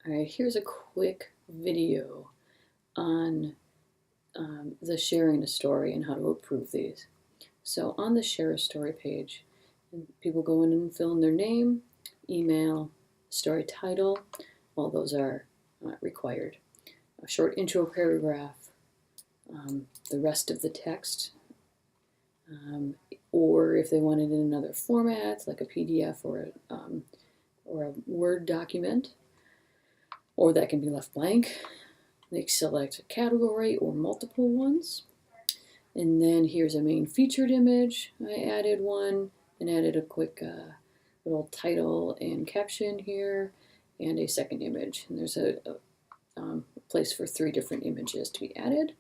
All right, here's a quick video on the sharing a story and how to approve these. So on the share a story page, people go in and fill in their name, email, story title. All those are required. A short intro paragraph, the rest of the text, or if they want it in another format, like a PDF or a Word document, or that can be left blank. They select a category or multiple ones. And then here's a main featured image. I added one and added a quick little title and caption here, and a second image. And there's a place for 3 different images to be added.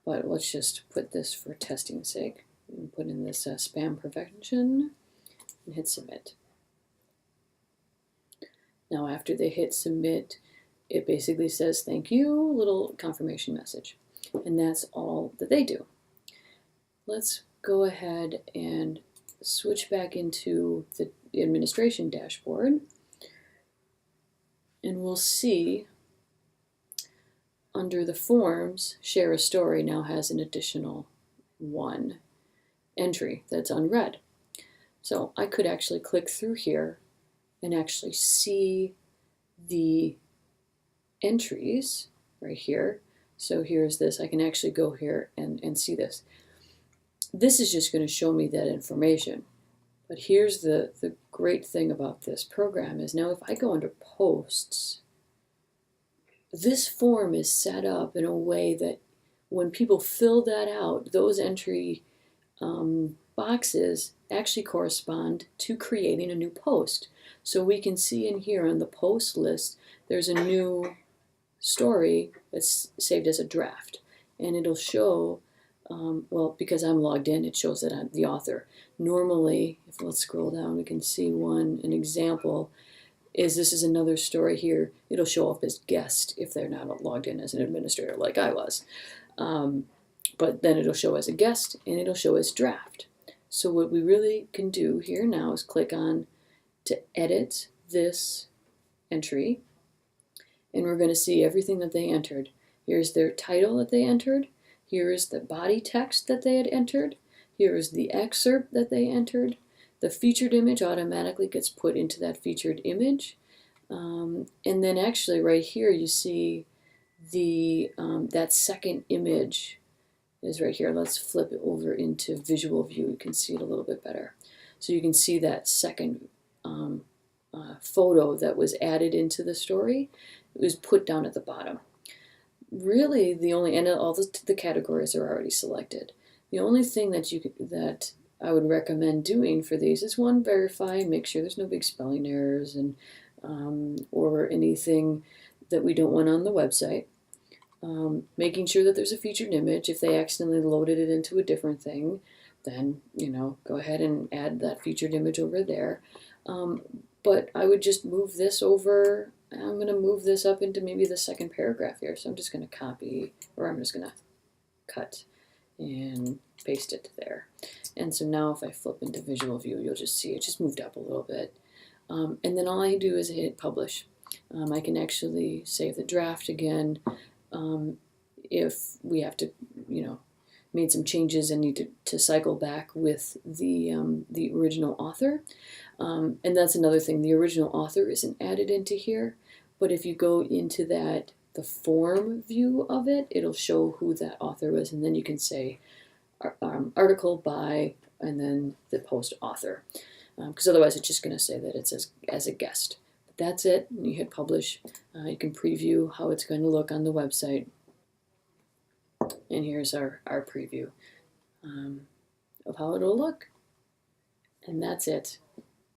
But let's just put this for testing's sake. And put in this spam prevention and hit submit. Now after they hit submit, it basically says thank you, little confirmation message. And that's all that they do. Let's go ahead and switch back into the administration dashboard. And we'll see under the forms, share a story now has an additional 1 entry that's unread. So I could actually click through here and actually see the entries right here. So here's this. I can actually go here and see this. This is just going to show me that information. But here's the great thing about this program is now if I go under posts, this form is set up in a way that when people fill that out, those entry boxes actually correspond to creating a new post. So we can see in here on the post list, there's a new story that's saved as a draft. And it'll show, well, because I'm logged in, it shows that I'm the author. Normally, let's scroll down, we can see an example is this is another story here. It'll show up as guest if they're not logged in as an administrator like I was. But then it'll show as a guest and it'll show as draft. So what we really can do here now is click on to edit this entry, and we're going to see everything that they entered. Here's their title that they entered. Here is the body text that they had entered. Here is the excerpt that they entered. The featured image automatically gets put into that featured image. And then actually right here you see the that second image is right here. Let's flip it over into visual view. You can see it a little bit better. So you can see that second photo that was added into the story. It was put down at the bottom. Really, and all the categories are already selected. The only thing that I would recommend doing for these is one, verify, make sure there's no big spelling errors and or anything that we don't want on the website. Making sure that there's a featured image. If they accidentally loaded it into a different thing, then go ahead and add that featured image over there. But I would just move this over. I'm going to move this up into maybe the second paragraph here. So I'm just going to copy, or I'm just going to cut and paste it there. And so now if I flip into visual view, you'll just see it just moved up a little bit. And then all I do is hit publish. I can actually save the draft again. If we have to, made some changes and need to cycle back with the original author. And that's another thing. The original author isn't added into here, but if you go into the form view of it, it'll show who that author was, and then you can say article by, and then the post author, because otherwise it's just going to say that it says as a guest. But that's it. You hit publish. You can preview how it's going to look on the website. And here's our preview of how it'll look. And that's it.